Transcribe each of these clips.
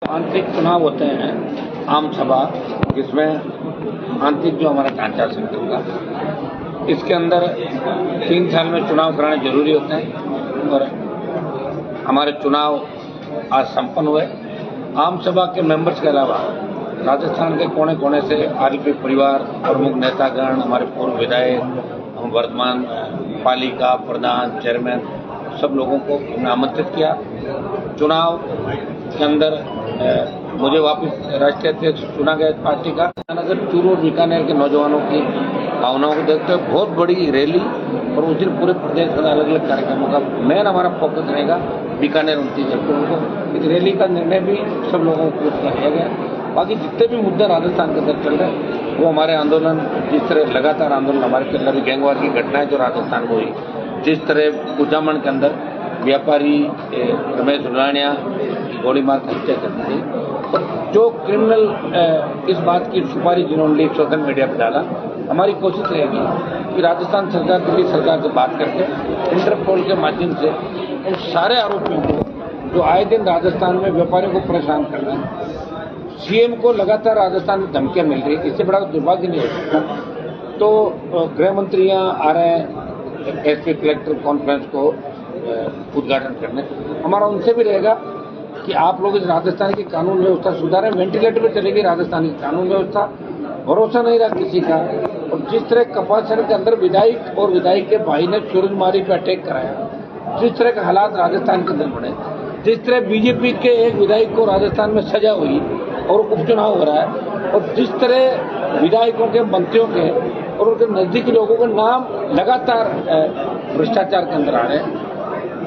आंतरिक चुनाव होते हैं आम सभा, जिसमें आंतरिक जो हमारा ढांचा संगठन का, इसके अंदर 3 साल में चुनाव कराने जरूरी होते हैं और हमारे चुनाव आज संपन्न हुए। आम सभा के मेंबर्स के अलावा राजस्थान के कोने कोने से आरएलपी परिवार, प्रमुख नेतागण, हमारे पूर्व विधायक, हम वर्तमान पालिका प्रधान, चेयरमैन, सब लोगों को हमने आमंत्रित किया। चुनाव के अंदर मुझे वापस राष्ट्रीय अध्यक्ष चुना गया पार्टी का। नगर चूरू और बीकानेर के नौजवानों की भावनाओं को देखते हुए बहुत बड़ी रैली और उस दिन पूरे प्रदेश में अलग अलग कार्यक्रमों का मेन हमारा फोकस रहेगा बीकानेर 29 अक्टूबर को। इस रैली का निर्णय भी सब लोगों को किया गया। बाकी जितने भी मुद्दे राजस्थान के अंदर चल रहे हैं वो हमारे आंदोलन, जिस तरह लगातार आंदोलन हमारे चल रहे, गैंगवार की घटनाएं जो राजस्थान में हुई, जिस तरह कुचामन के अंदर व्यापारी रमेश उलानिया की गोली मार कर हत्या कर दी, और जो क्रिमिनल इस बात की सुपारी जिन्होंने ली सोशल मीडिया पर डाला, हमारी कोशिश रहेगी कि राजस्थान सरकार, दिल्ली सरकार से बात करके इंटरपोल के माध्यम से उन सारे आरोपियों को जो आए दिन राजस्थान में व्यापारियों को परेशान कर रहे हैं, सीएम को लगातार राजस्थान में धमकियां मिल रही है, इससे बड़ा दुर्भाग्य नहीं हो सकता। तो गृह मंत्री यहाँ आ रहे हैं एसपी कलेक्टर कॉन्फ्रेंस को उद्घाटन करने। हमारा उनसे भी रहेगा कि आप लोग इस राजस्थान की कानून व्यवस्था सुधारें। वेंटिलेटर पे चलेगी राजस्थान की कानून व्यवस्था, भरोसा नहीं रहा किसी का। और जिस तरह कपासन के अंदर विधायक और विधायक के भाई ने सूरजमारी पे अटैक कराया, जिस तरह के हालात राजस्थान के अंदर बने, जिस तरह बीजेपी के एक विधायक को राजस्थान में सजा हुई और उपचुनाव हो रहा है, और जिस तरह विधायकों के, मंत्रियों के और उनके नजदीकी लोगों के नाम लगातार भ्रष्टाचार के अंदर आ रहे हैं,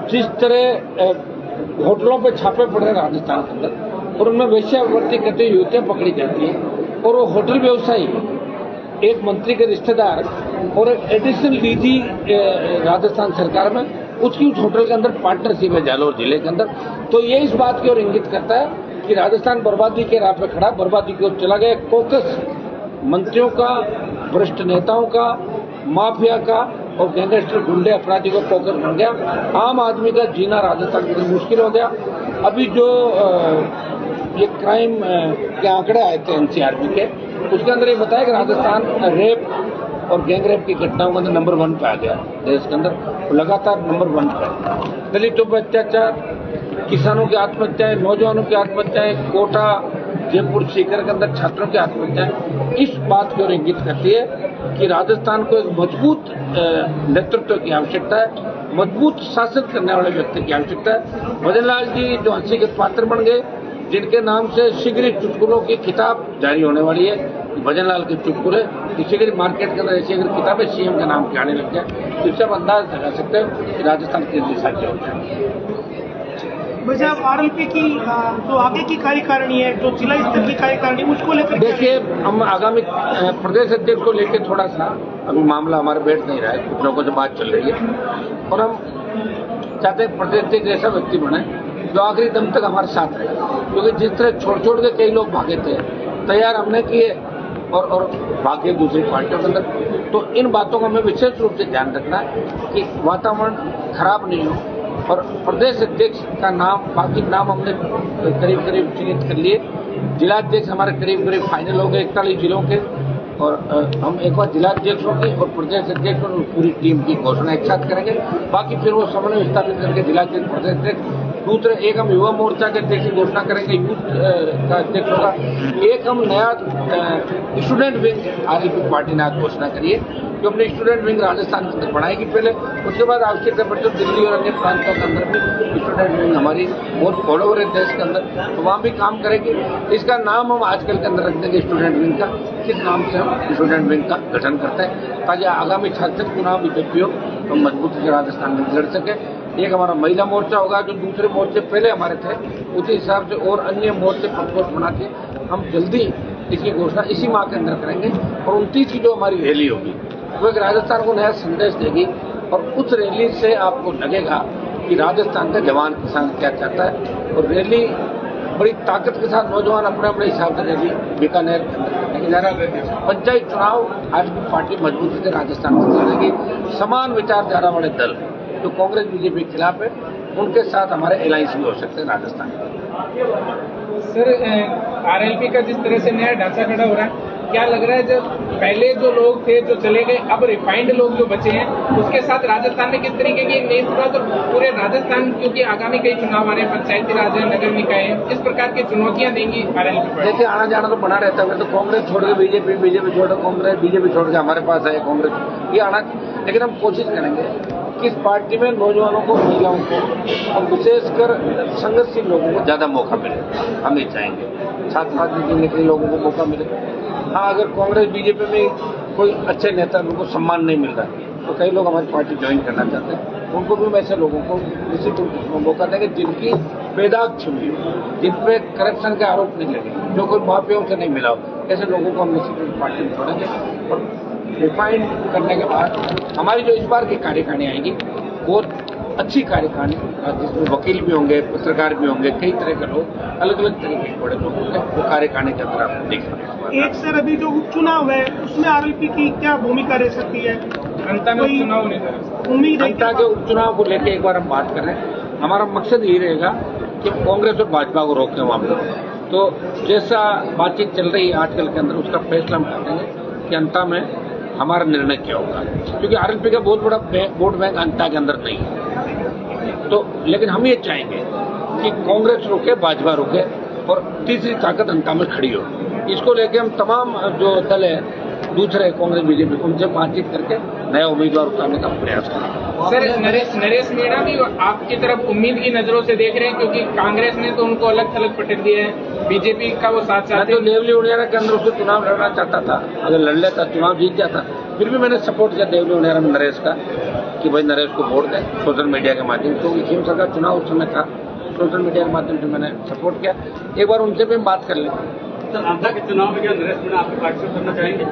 जिस तरह होटलों पे छापे पड़ रहे हैं राजस्थान के अंदर और उनमें वेश्यावृत्ति करते हुए युवतियां पकड़ी जाती हैं, और वो होटल व्यवसायी एक मंत्री के रिश्तेदार और एक एडिशनल डीजी राजस्थान सरकार में, उसकी उस होटल के अंदर पार्टनरशिप है जालौर जिले के अंदर। तो ये इस बात की ओर इंगित करता है कि राजस्थान बर्बादी के राह पे खड़ा, बर्बादी की ओर चला गया। कोकस मंत्रियों का, वरिष्ठ नेताओं का, माफिया का और गैंगस्टर गुंडे अपराधी का फोकस बन गया। आम आदमी का जीना राजस्थान के लिए मुश्किल हो गया। अभी जो ये क्राइम के आंकड़े आए थे एनसीआरबी के, उसके अंदर ये बताया कि राजस्थान रेप और गैंग रेप की घटनाओं के अंदर नंबर 1 पे आ गया देश के अंदर, लगातार नंबर 1 पे। दलितों पर अत्याचार, किसानों की आत्महत्याएं, नौजवानों की आत्महत्याएं, कोटा, जयपुर, सीकर के अंदर छात्रों की आत्महत्याएं इस बात की ओर इंगित करती है कि राजस्थान को एक मजबूत नेतृत्व की आवश्यकता है, मजबूत शासन करने वाले व्यक्ति की आवश्यकता है। भजन लाल जी जो हंसी के पात्र बन गए, जिनके नाम से शीघ्र चुटकुलों की किताब जारी होने वाली है, भजन लाल के चुटकुले, शीघ्र मार्केट के अंदर ऐसी अगर किताबें सीएम के नाम की आने लग जाए तो इससे आप अंदाज लगा सकते हो कि राजस्थान किस दिशा में हो जाए। वैसे आप आरएलपी की जो आगे की कार्यकारिणी है, जो जिला स्तर की कार्यकारिणी, उसको लेकर देखिए, हम आगामी प्रदेश अध्यक्ष को लेकर थोड़ा सा अभी मामला हमारे बैठ नहीं रहा है, कुछ लोगों से बात चल रही है और हम चाहते हैं प्रदेश अध्यक्ष ऐसा व्यक्ति बने जो आखिरी दम तक हमारे साथ रहे, क्योंकि जिस तरह छोड़ के कई लोग भागे थे, तैयार हमने किए और भागे दूसरी पार्टियों के अंदर। तो इन बातों का हमें विशेष रूप से ध्यान रखना है कि वातावरण खराब नहीं हो। और प्रदेश अध्यक्ष का नाम, बाकी नाम हमने करीब चिन्हित कर लिए। जिलाध्यक्ष हमारे करीब फाइनल हो गए 41 जिलों के, और हम एक बार जिलाध्यक्षों की और प्रदेश अध्यक्ष और पूरी टीम की घोषणा एक साथ करेंगे। बाकी फिर वो समन्वय स्थापित करके जिलाध्यक्ष, प्रदेश अध्यक्ष, दूसरे एक हम युवा मोर्चा के अध्यक्ष की घोषणा करेंगे, यूथ का अध्यक्ष होगा, एक हम नया स्टूडेंट विंग आरएलपी पार्टी ने आज घोषणा करी है जो अपने स्टूडेंट विंग राजस्थान के अंदर बनाएगी पहले, उसके बाद आवश्यकता पड़ती है दिल्ली और अन्य प्रांतों के अंदर भी स्टूडेंट विंग हमारी बहुत फॉलोवर है देश के अंदर, तो वहाँ भी काम करेगी। इसका नाम हम आजकल के अंदर रख देंगे स्टूडेंट विंग का, किस नाम से हम स्टूडेंट विंग का गठन करते हैं, ताकि आगामी शासक चुनाव भी जब भी हो तो मजबूती से राजस्थान में लड़ सके। एक हमारा महिला मोर्चा होगा जो दूसरे मोर्चे पहले हमारे थे, उसी हिसाब से और अन्य मोर्चे प्रपोज बना के हम जल्दी इसकी घोषणा इसी माह के अंदर करेंगे। और 29 की जो हमारी रैली होगी वो एक राजस्थान को नया संदेश देगी, और उस रैली से आपको लगेगा कि राजस्थान का जवान किसान क्या चाहता है। और रैली बड़ी ताकत के साथ नौजवान अपने अपने हिसाब से रैली बीकानेर के अंदर करने जा रहा है। पंचायत चुनाव आज की पार्टी मजबूती से राजस्थान में लड़ेगी। समान विचारधारा वाले दल जो कांग्रेस बीजेपी के खिलाफ है उनके साथ हमारे अलायंस भी हो सकते हैं राजस्थान में। सर, आरएलपी का जिस तरह से नया ढांचा खड़ा हो रहा है, क्या लग रहा है जब पहले जो लोग थे जो चले गए, अब रिफाइंड लोग जो बचे हैं, उसके साथ राजस्थान में किस तरीके की नई शुरुआत, और पूरे राजस्थान क्योंकि आगामी कई चुनाव आ रहे हैं, पंचायती राज है, नगर निकाय है, किस प्रकार की चुनौतियां देंगी आरएलपी? देखिए, आना जाना तो बना रहता है, तो कांग्रेस छोड़ के बीजेपी, बीजेपी छोड़ के कांग्रेस, बीजेपी छोड़ के हमारे पास है कांग्रेस, ये आना। लेकिन हम कोशिश करेंगे कि इस पार्टी में नौजवानों को, महिलाओं को और विशेषकर संघर्षशील लोगों को ज्यादा मौका मिले। हम ये चाहेंगे छात्र राजनीति के लोगों को मौका मिले। हाँ, अगर कांग्रेस बीजेपी में कोई अच्छे नेता, उनको सम्मान नहीं मिल रहा तो कई लोग हमारी पार्टी ज्वाइन करना चाहते हैं, उनको भी हम ऐसे लोगों को निश्चित रूप से मौका देंगे जिनकी बेदाग छुपी हो, जिन पे करप्शन के आरोप नहीं लगे, जो कोई माफियाओं से नहीं मिला हो, ऐसे लोगों को हम निश्चित रूप से पार्टी में छोड़ेंगे। और रिफाइंड करने के बाद हमारी जो इस बार की कार्यकारिणी आएगी वो अच्छी कार्यकारिणी, जिसमें वकील भी होंगे, पत्रकार भी होंगे, कई तरह के लोग, अलग अलग तरीके के बड़े लोग होंगे, वो कार्यकारिणी के अंदर आप देख सकते हैं। एक सर, अभी जो उपचुनाव है उसमें आरएलपी की क्या भूमिका रह सकती है? जनता में चुनाव नहीं कर उम्मीद है जनता के उपचुनाव को लेकर एक बार हम बात करें। हमारा मकसद यही रहेगा कि कांग्रेस और भाजपा को रोकें वहां पर। तो जैसा बातचीत चल रही है आजकल के अंदर, उसका फैसला हम करेंगे कि अंता में हमारा निर्णय क्या होगा, क्योंकि आरएलपी का बहुत बड़ा वोट बैंक अंता के अंदर नहीं है। तो लेकिन हम ये चाहेंगे कि कांग्रेस रुके, भाजपा रुके और तीसरी ताकत अंता में खड़ी हो। इसको लेके हम तमाम जो दल है दूसरे कांग्रेस बीजेपी, उनसे बातचीत करके नया उम्मीदवार उतारने का प्रयास करेंगे। सर, नरेश मीणा भी आपकी तरफ उम्मीद की नजरों से देख रहे हैं, क्योंकि कांग्रेस ने तो उनको अलग थलग पटक दिया है, बीजेपी का वो साथ साथ। तो देवली उनियारा के अंदर उसको चुनाव लड़ना चाहता था, अगर लड़ लेता चुनाव जीत जाता। फिर भी मैंने सपोर्ट किया देवली उनियारा में नरेश का कि भाई नरेश को वोट दें सोशल मीडिया के माध्यम से, क्योंकि खेम सरकार चुनाव उस समय था, सोशल मीडिया के माध्यम से मैंने सपोर्ट किया। एक बार उनसे भी बात कर लें। सर, अंता के चुनाव में क्या नरेश मीणा आपके पार्टिसिपेट करना चाहेंगे?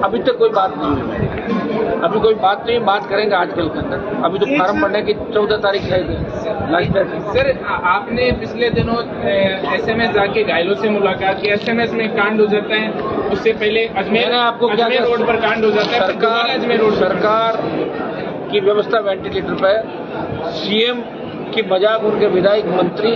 अभी तक कोई बात नहीं हुई, अभी कोई बात नहीं, बात करेंगे आजकल के अंदर। अभी तो फार्म भरने की 14 तारीख है लास्ट डेट। सर, आपने पिछले दिनों एसएमएस जाके घायलों से मुलाकात की, एसएमएस में कांड हो जाता है, उससे पहले अजमेर रोड पर कांड हो जाता है, अजमेर रोड। सरकार की व्यवस्था वेंटिलेटर पे, सीएम की मजाक उनके विधायक मंत्री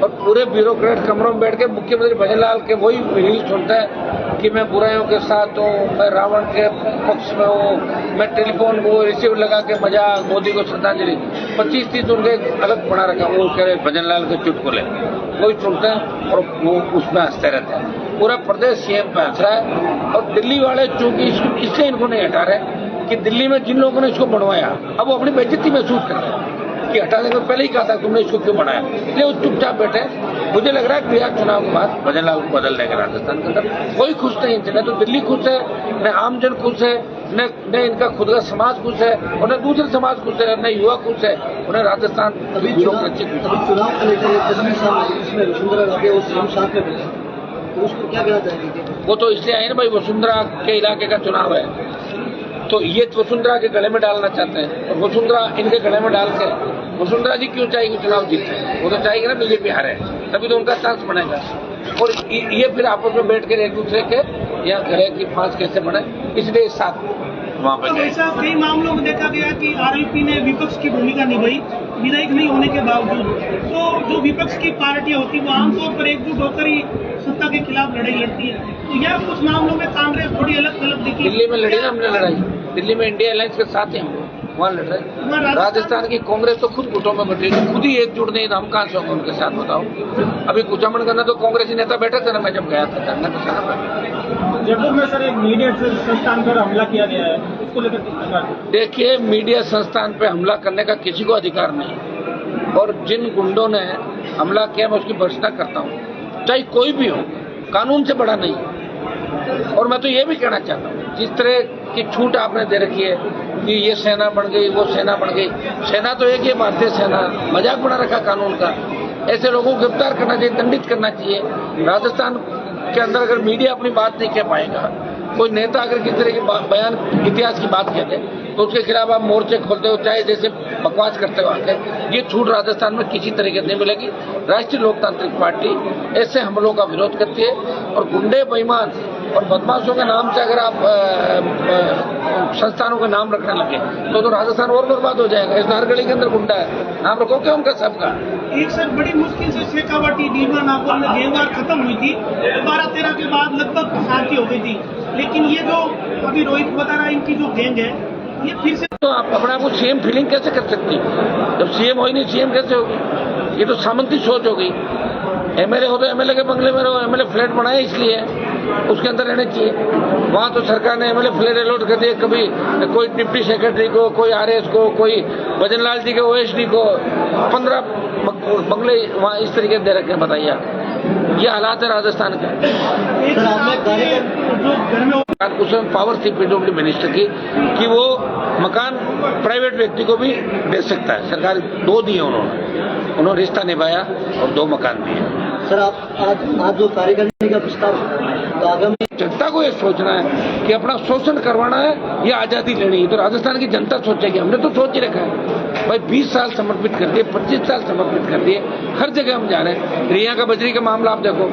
और पूरे ब्यूरोक्रेट कमरों में बैठ के मुख्यमंत्री भजनलाल के वही रील सुनते हैं कि मैं बुराइयों के साथ हूँ, मैं रावण के पक्ष में हूँ, मैं टेलीफोन को रिसीवर लगा के मजाक, मोदी को श्रद्धांजलि। 25-30 उनके अलग बना रखा, वो कह रहे भजनलाल के चुटकुले, वही सुनते हैं और वो उसमें हंसते रहते हैं। पूरा प्रदेश सीएम पे हंस रहा है और दिल्ली वाले चूंकि इससे इनको नहीं हटा रहे कि दिल्ली में जिन लोगों ने इसको बनवाया अब वो अपनी बेइज्जती महसूस कर रहे हैं कि हटाने से पहले ही कहा था तुमने इसको क्यों बनाया, इसलिए वो चुपचाप बैठे। मुझे लग रहा है बिहार चुनाव के बाद भजनलाल को बदल देंगे राजस्थान के अंदर। कोई खुश नहीं है, न तो दिल्ली खुश है, न आमजन खुश है, न इनका खुद का समाज खुश है और न दूसरे समाज खुश है, न युवा खुश है, उन्हें राजस्थान ब्यूरोक्रेसी खुश है। चुनाव को लेकर वसुंधरा राजे और सीएम साथ में बैठे, तो उसको क्या कहना चाहेंगे? वो तो इसलिए आए ना भाई, वसुंधरा के इलाके का चुनाव है, तो ये वसुंधरा के गले में डालना चाहते हैं और वसुंधरा इनके गले में डाल के वसुंधरा जी क्यों चाहेगी चुनाव जीते? वो तो चाहेगी ना बीजेपी हारे, तभी तो उनका चांस बनेगा। और ये फिर आपस में बैठ कर एक दूसरे के यहाँ गले की फांस कैसे बने, इसलिए साथ वहाँ पर तो ऐसा कई मामलों में देखा गया कि आरएलपी ने विपक्ष की भूमिका निभाई, विधायक नहीं होने के बावजूद। तो जो विपक्ष की पार्टियां होती है वो आमतौर पर एकजुट होकर ही सत्ता के खिलाफ लड़ाई लड़ती है, तो यह कुछ मामलों में कांग्रेस थोड़ी अलग थलग दिखी। दिल्ली में लड़ी ना हमने लड़ाई, दिल्ली में इंडिया अलायंस के साथ ही हम वहाँ लड़ रहे। राजस्थान की कांग्रेस तो खुद गुटों में बटी, खुद ही एकजुट नहीं, हम कहाँ से होंगे उनके साथ, बताओ। अभी कुचामन करना तो कांग्रेसी नेता बैठे थे ना, मैं जब गया था धरना तो सारा। जयपुर में सर एक मीडिया संस्थान पर हमला किया गया है, उसको लेकर किस प्रकार? देखिए, मीडिया संस्थान पे हमला करने का किसी को अधिकार नहीं, और जिन गुंडों ने हमला किया मैं उसकी भर्त्सना करता हूँ, चाहे कोई भी हो, कानून से बड़ा नहीं। और मैं तो ये भी कहना चाहता हूँ, जिस तरह की छूट आपने दे रखी है कि ये सेना बन गई, वो सेना बन गई, सेना तो एक ही भारतीय सेना, मजाक बना रखा कानून का। ऐसे लोगों को गिरफ्तार करना चाहिए, दंडित करना चाहिए। राजस्थान के अंदर अगर मीडिया अपनी बात नहीं कह पाएगा, कोई नेता अगर किसी तरह की बयान इतिहास की बात कहते तो उसके खिलाफ आप मोर्चे खोलते हो, चाहे जैसे बकवास करते हो आके, ये छूट राजस्थान में किसी तरीके से नहीं मिलेगी। राष्ट्रीय लोकतांत्रिक पार्टी ऐसे हमलों का विरोध करती है और गुंडे बेईमान और बदमाशों के नाम से अगर आप संस्थानों का नाम रखने लगे तो राजस्थान और बर्बाद हो जाएगा। इस हर गली के अंदर गुंडा है, नाम रखो क्या उनका सबका। एक सर बड़ी मुश्किल से शेखावाटी डीलवा नागौर में गैंगवार खत्म हुई थी, 12-13 के बाद लगभग शांति हो गई थी। लेकिन ये जो अभी रोहित बता रहा है इनकी जो गैंग है ये फिर से, तो आप अपने आप को सीएम फीलिंग कैसे कर सकती है? जब सीएम हो ही नहीं सीएम कैसे होगी? ये तो सामंती सोच हो गई। एमएलए हो तो एमएलए के बंगले में रहो, एमएलए फ्लैट बनाए इसलिए उसके अंदर रहने चाहिए। वहां तो सरकार ने एमएलए फ्लैट अलॉट कर दिए, कभी कोई डिप्टी सेक्रेटरी को, कोई आरएस को, कोई भजनलाल जी के ओएसडी को 15 बंगले वहां इस तरीके से दे रखे हैं। बताइए ये हालात है राजस्थान के। एक सर आपने जो घर में उस समय पावर थी पीडब्ल्यूडी मिनिस्टर की कि वो मकान प्राइवेट व्यक्ति को भी दे सकता है। सरकार 2 दिए उन्होंने रिश्ता निभाया और 2 मकान दिए। सर आप आज जो कार्यकारिणी का प्रस्ताव तो आगामी जनता को ये सोचना है कि अपना शोषण करवाना है या आजादी लेनी है, तो राजस्थान की जनता सोचेगी। हमने तो सोच ही रखा है भाई, 20 साल समर्पित कर दिए, 25 साल समर्पित कर दिए, हर जगह हम जा रहे हैं। रिया का बजरी का मामला आप देखो,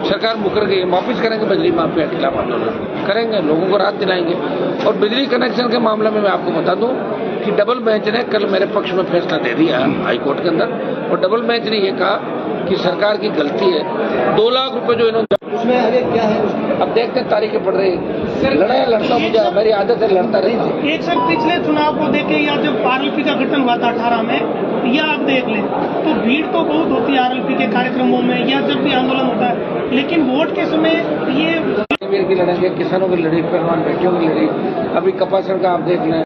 सरकार मुकर गई, वापिस करेंगे बजरी माफिया के खिलाफ आंदोलन करेंगे, लोगों को राहत दिलाएंगे। और बिजली कनेक्शन के मामले में मैं आपको बता दूं कि डबल बेंच ने कल मेरे पक्ष में फैसला दे दिया हाईकोर्ट के अंदर, और डबल बेंच ने यह कहा कि सरकार की गलती है। 2 लाख रुपए जो इन्होंने, उसमें आगे क्या है उसमें? अब देखते हैं, तारीखें पड़ रही है। लड़ता मुझे मेरी आदत है, लड़ता रही। एक सर पिछले चुनाव को देखे या जब आरएलपी का गठन हुआ था 18 में, या आप देख लें तो भीड़ तो बहुत होती है आरएलपी के कार्यक्रमों में या जब भी आंदोलन होता है, लेकिन वोट के समय ये की लड़ेंगे, किसानों की लड़ी, पहलवान बेटियों की लड़ी, अभी कपासन का आप देख लें।